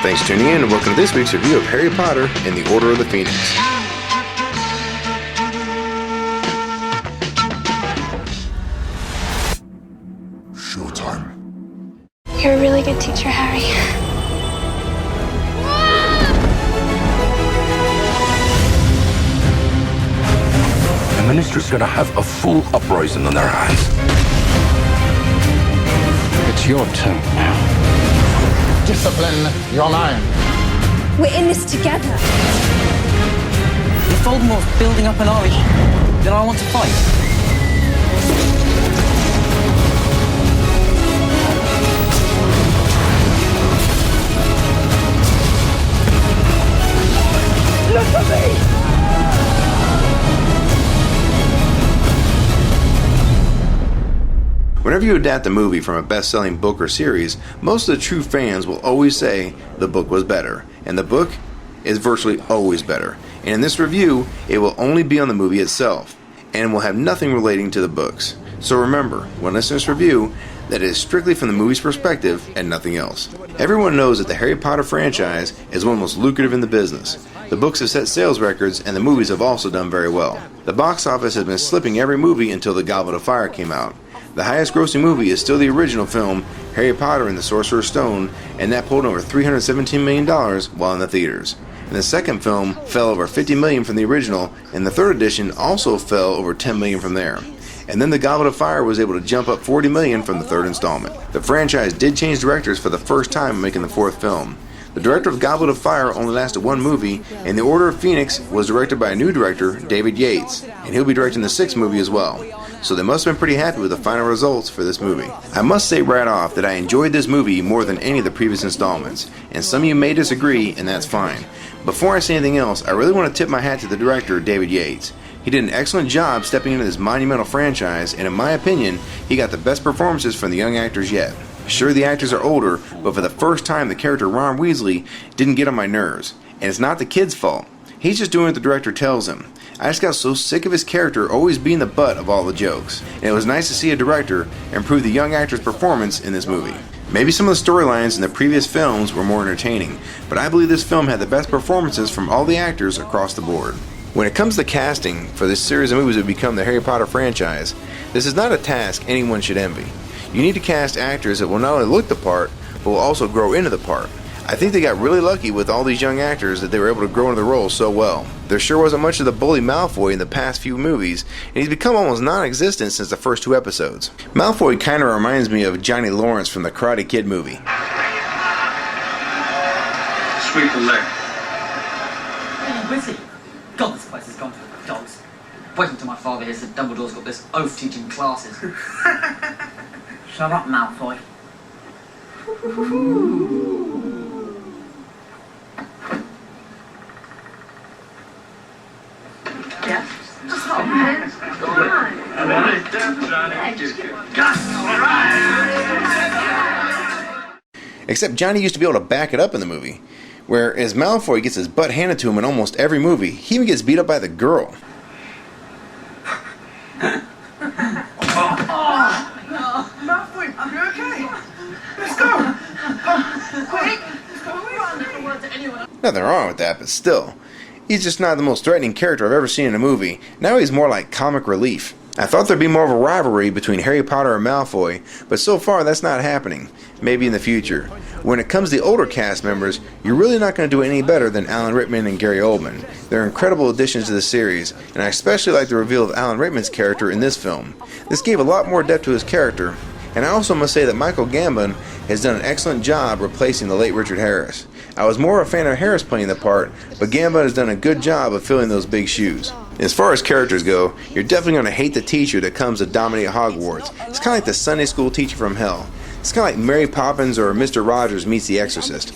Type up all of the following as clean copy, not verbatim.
Thanks for tuning in and welcome to this week's review of Harry Potter and the Order of the Phoenix. Showtime. You're a really good teacher, Harry. The Ministry's gonna have a full uprising on their hands. It's your turn now. Discipline your mind. We're in this together. If Voldemort's building up an army, then I want to fight. Look at me! Whenever you adapt a movie from a best-selling book or series, most of the true fans will always say the book was better, and the book is virtually always better. And in this review, it will only be on the movie itself, and will have nothing relating to the books. So remember, when listening to this review, that it is strictly from the movie's perspective and nothing else. Everyone knows that the Harry Potter franchise is one of the most lucrative in the business. The books have set sales records, and the movies have also done very well. The box office has been slipping every movie until The Goblet of Fire came out. The highest grossing movie is still the original film, Harry Potter and the Sorcerer's Stone, and that pulled over $317 million while in the theaters. And the second film fell over $50 million from the original, and the third edition also fell over $10 million from there. And then The Goblet of Fire was able to jump up $40 million from the third installment. The franchise did change directors for the first time in making the fourth film. The director of Goblet of Fire only lasted one movie, and The Order of Phoenix was directed by a new director, David Yates, and he'll be directing the sixth movie as well. So they must have been pretty happy with the final results for this movie. I must say right off that I enjoyed this movie more than any of the previous installments, and some of you may disagree, and that's fine. Before I say anything else, I really want to tip my hat to the director, David Yates. He did an excellent job stepping into this monumental franchise, and in my opinion, he got the best performances from the young actors yet. Sure, the actors are older, but for the first time the character Ron Weasley didn't get on my nerves. And it's not the kid's fault. He's just doing what the director tells him. I just got so sick of his character always being the butt of all the jokes, and it was nice to see a director improve the young actor's performance in this movie. Maybe some of the storylines in the previous films were more entertaining, but I believe this film had the best performances from all the actors across the board. When it comes to casting for this series of movies that become the Harry Potter franchise, this is not a task anyone should envy. You need to cast actors that will not only look the part, but will also grow into the part. I think they got really lucky with all these young actors that they were able to grow into the role so well. There sure wasn't much of the bully Malfoy in the past few movies, and he's become almost non-existent since the first two episodes. Malfoy kinda reminds me of Johnny Lawrence from the Karate Kid movie. Sweep the leg. Hey, where's he? God, this place has gone for dogs. Wait until my father hears that Dumbledore's got this oath teaching classes. Shut up, Malfoy. Yeah. Come on. Except Johnny used to be able to back it up in the movie. Whereas Malfoy gets his butt handed to him in almost every movie. He even gets beat up by the girl. Malfoy, are you okay? Let's go. Quick. Nothing wrong with that, but still. He's just not the most threatening character I've ever seen in a movie. Now he's more like comic relief. I thought there'd be more of a rivalry between Harry Potter and Malfoy, but so far that's not happening. Maybe in the future. When it comes to the older cast members, you're really not going to do any better than Alan Rickman and Gary Oldman. They're incredible additions to the series, and I especially like the reveal of Alan Rickman's character in this film. This gave a lot more depth to his character, and I also must say that Michael Gambon has done an excellent job replacing the late Richard Harris. I was more a fan of Harris playing the part, but Gambon has done a good job of filling those big shoes. As far as characters go, you're definitely going to hate the teacher that comes to dominate Hogwarts. It's kind of like the Sunday school teacher from hell. It's kind of like Mary Poppins or Mr. Rogers meets the Exorcist.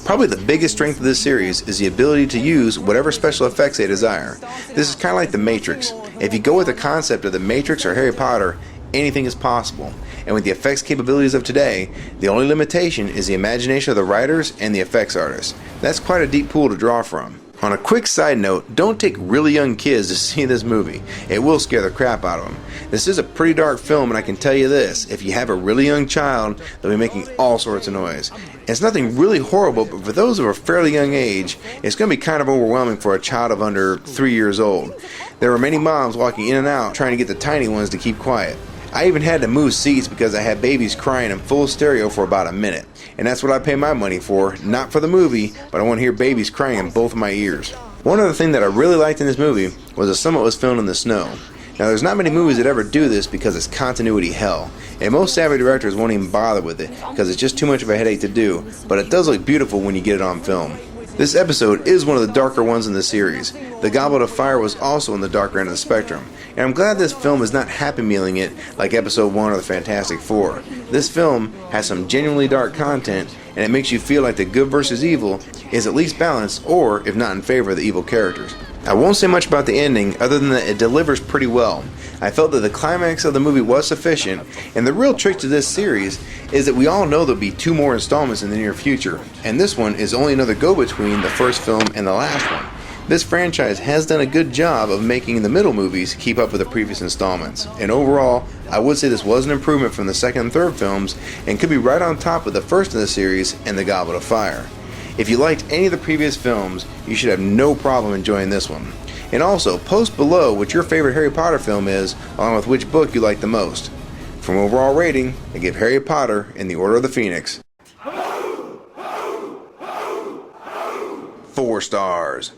Probably the biggest strength of this series is the ability to use whatever special effects they desire. This is kind of like The Matrix. If you go with the concept of The Matrix or Harry Potter, anything is possible. And with the effects capabilities of today, the only limitation is the imagination of the writers and the effects artists. That's quite a deep pool to draw from. On a quick side note, don't take really young kids to see this movie. It will scare the crap out of them. This is a pretty dark film, and I can tell you this, if you have a really young child, they'll be making all sorts of noise. It's nothing really horrible, but for those of a fairly young age, it's going to be kind of overwhelming for a child of under 3 years old. There were many moms walking in and out trying to get the tiny ones to keep quiet. I even had to move seats because I had babies crying in full stereo for about a minute. And that's what I pay my money for, not for the movie, but I want to hear babies crying in both of my ears. One other thing that I really liked in this movie was that some of it was filmed in the snow. Now there's not many movies that ever do this because it's continuity hell, and most savvy directors won't even bother with it because it's just too much of a headache to do, but it does look beautiful when you get it on film. This episode is one of the darker ones in the series. The Goblet of Fire was also in the darker end of the spectrum, and I'm glad this film is not happy mealing it like episode 1 or the Fantastic Four. This film has some genuinely dark content, and it makes you feel like the good versus evil is at least balanced, or if not in favor of the evil characters. I won't say much about the ending other than that it delivers pretty well. I felt that the climax of the movie was sufficient, and the real trick to this series is that we all know there'll be 2 more installments in the near future, and this one is only another go-between the first film and the last one. This franchise has done a good job of making the middle movies keep up with the previous installments, and overall, I would say this was an improvement from the second and third films, and could be right on top with the first in the series and the Goblet of Fire. If you liked any of the previous films, you should have no problem enjoying this one. And also, post below what your favorite Harry Potter film is, along with which book you like the most. From overall rating, I give Harry Potter and the Order of the Phoenix 4 stars.